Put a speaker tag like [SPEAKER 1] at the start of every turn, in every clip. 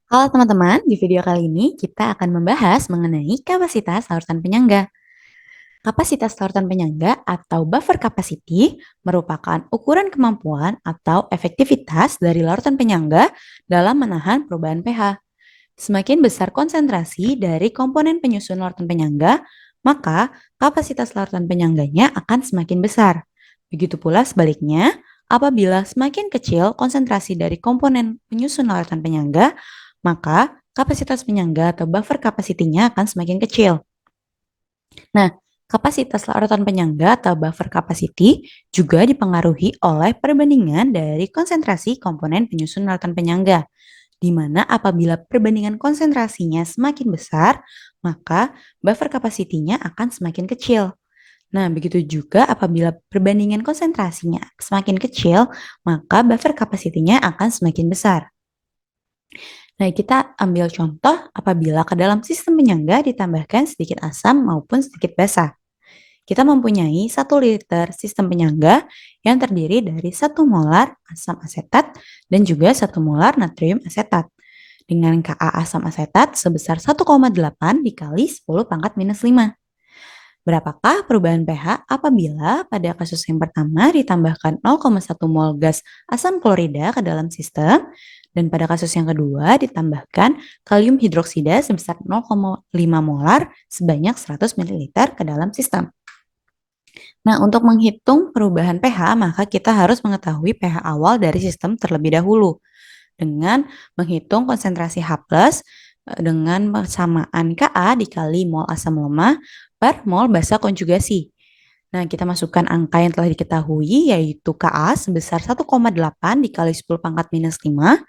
[SPEAKER 1] Halo teman-teman, di video kali ini kita akan membahas mengenai kapasitas larutan penyangga. Kapasitas larutan penyangga atau buffer capacity merupakan ukuran kemampuan atau efektivitas dari larutan penyangga dalam menahan perubahan pH. Semakin besar konsentrasi dari komponen penyusun larutan penyangga, maka kapasitas larutan penyangganya akan semakin besar. Begitu pula sebaliknya, apabila semakin kecil konsentrasi dari komponen penyusun larutan penyangga, maka kapasitas penyangga atau buffer capacity-nya akan semakin kecil. Nah, kapasitas larutan penyangga atau buffer capacity juga dipengaruhi oleh perbandingan dari konsentrasi komponen penyusun larutan penyangga, di mana apabila perbandingan konsentrasinya semakin besar, maka buffer capacity-nya akan semakin kecil. Nah, begitu juga apabila perbandingan konsentrasinya semakin kecil, maka buffer capacity-nya akan semakin besar. Nah, kita ambil contoh apabila ke dalam sistem penyangga ditambahkan sedikit asam maupun sedikit basa. Kita mempunyai 1 liter sistem penyangga yang terdiri dari 1 molar asam asetat dan juga 1 molar natrium asetat dengan Ka asam asetat sebesar 1,8 dikali 10 pangkat minus 5. Berapakah perubahan pH apabila pada kasus yang pertama ditambahkan 0,1 mol gas asam klorida ke dalam sistem dan pada kasus yang kedua ditambahkan kalium hidroksida sebesar 0,5 molar sebanyak 100 ml ke dalam sistem. Nah, untuk menghitung perubahan pH, maka kita harus mengetahui pH awal dari sistem terlebih dahulu dengan menghitung konsentrasi H+, dengan persamaan Ka dikali mol asam lemah per mol basa konjugasi. Nah, kita masukkan angka yang telah diketahui yaitu Ka sebesar 1,8 dikali 10 pangkat minus 5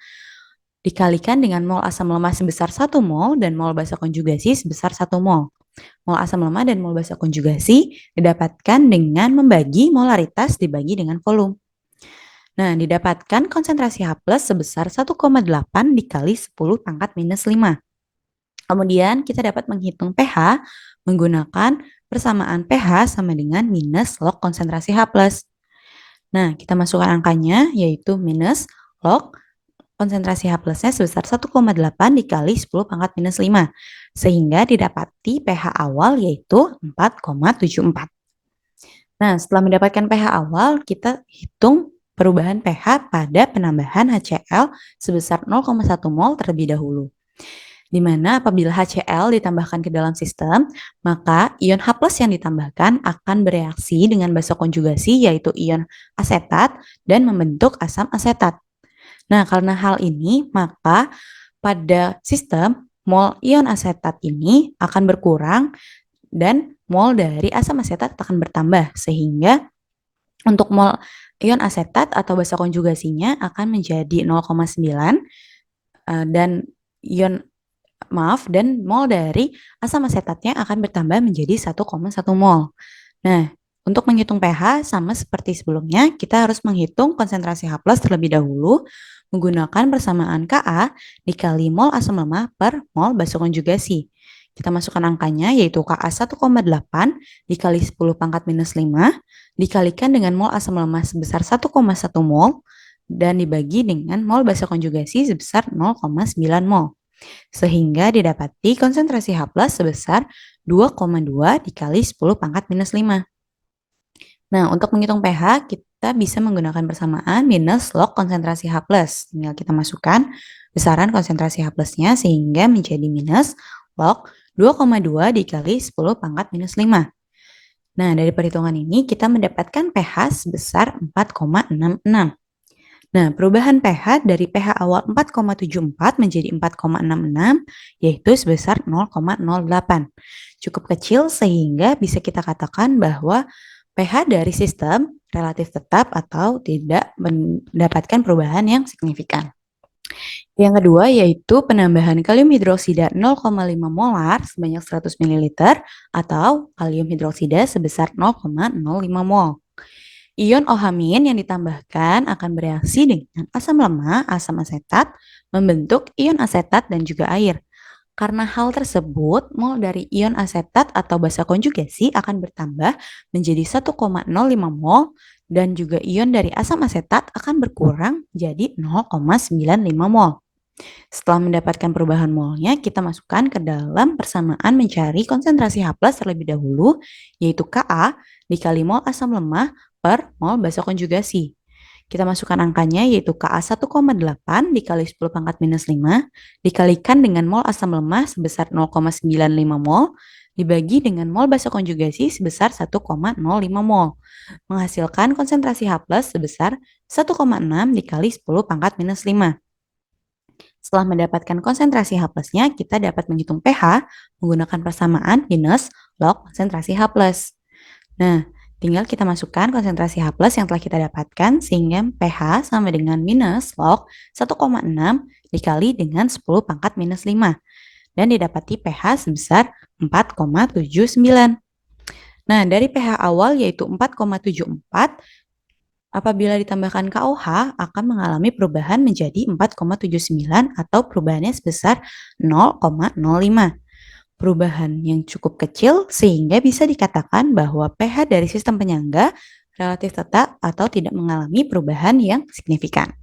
[SPEAKER 1] dikalikan dengan mol asam lemah sebesar 1 mol dan mol basa konjugasi sebesar 1 mol. Mol asam lemah dan mol basa konjugasi didapatkan dengan membagi molaritas dibagi dengan volume. Nah, didapatkan konsentrasi H+ sebesar 1,8 dikali 10 pangkat minus 5. Kemudian kita dapat menghitung pH menggunakan persamaan pH sama dengan minus log konsentrasi H+. Nah, kita masukkan angkanya yaitu minus log konsentrasi H+-nya sebesar 1,8 dikali 10 pangkat minus 5, sehingga didapati pH awal yaitu 4,74. Nah, setelah mendapatkan pH awal, kita hitung perubahan pH pada penambahan HCl sebesar 0,1 mol terlebih dahulu. Di mana apabila HCl ditambahkan ke dalam sistem, maka ion H+ yang ditambahkan akan bereaksi dengan basa konjugasi yaitu ion asetat dan membentuk asam asetat. Nah, karena hal ini, maka pada sistem mol ion asetat ini akan berkurang dan mol dari asam asetat akan bertambah, sehingga untuk mol ion asetat atau basa konjugasinya akan menjadi 0,9 dan mol dari asam asetatnya akan bertambah menjadi 1,1 mol. Nah, untuk menghitung pH sama seperti sebelumnya, kita harus menghitung konsentrasi H+ terlebih dahulu menggunakan persamaan Ka dikali mol asam lemah per mol basa konjugasi. Kita masukkan angkanya yaitu Ka 1,8 dikali 10 pangkat minus 5 dikalikan dengan mol asam lemah sebesar 1,1 mol dan dibagi dengan mol basa konjugasi sebesar 0,9 mol. Sehingga didapati konsentrasi H+ sebesar 2,2 dikali 10 pangkat minus 5. Nah, untuk menghitung pH, kita bisa menggunakan persamaan minus log konsentrasi H+. Tinggal kita masukkan besaran konsentrasi H+-nya sehingga menjadi minus log 2,2 dikali 10 pangkat minus 5. Nah, dari perhitungan ini kita mendapatkan pH sebesar 4,66. Nah, perubahan pH dari pH awal 4,74 menjadi 4,66 yaitu sebesar 0,08. Cukup kecil sehingga bisa kita katakan bahwa pH dari sistem relatif tetap atau tidak mendapatkan perubahan yang signifikan. Yang kedua yaitu penambahan kalium hidroksida 0,5 molar sebanyak 100 ml atau kalium hidroksida sebesar 0,05 mol. Ion OH- yang ditambahkan akan bereaksi dengan asam lemah, asam asetat, membentuk ion asetat dan juga air. Karena hal tersebut, mol dari ion asetat atau basa konjugasi akan bertambah menjadi 1,05 mol dan juga ion dari asam asetat akan berkurang jadi 0,95 mol. Setelah mendapatkan perubahan molnya, kita masukkan ke dalam persamaan mencari konsentrasi H+ terlebih dahulu, yaitu Ka dikali mol asam lemah per mol basa konjugasi. Kita masukkan angkanya yaitu Ka 1,8 dikali 10 pangkat minus 5 dikalikan dengan mol asam lemah sebesar 0,95 mol dibagi dengan mol basa konjugasi sebesar 1,05 mol, menghasilkan konsentrasi H+ sebesar 1,6 dikali 10 pangkat minus 5. Setelah mendapatkan konsentrasi H+-nya, kita dapat menghitung pH menggunakan persamaan minus log konsentrasi H+. Nah, tinggal kita masukkan konsentrasi H+ yang telah kita dapatkan sehingga pH sama dengan minus log 1,6 dikali dengan 10 pangkat minus 5 dan didapati pH sebesar 4,79. Nah, dari pH awal yaitu 4,74, apabila ditambahkan KOH akan mengalami perubahan menjadi 4,79 atau perubahannya sebesar 0,05. Perubahan yang cukup kecil sehingga bisa dikatakan bahwa pH dari sistem penyangga relatif tetap atau tidak mengalami perubahan yang signifikan.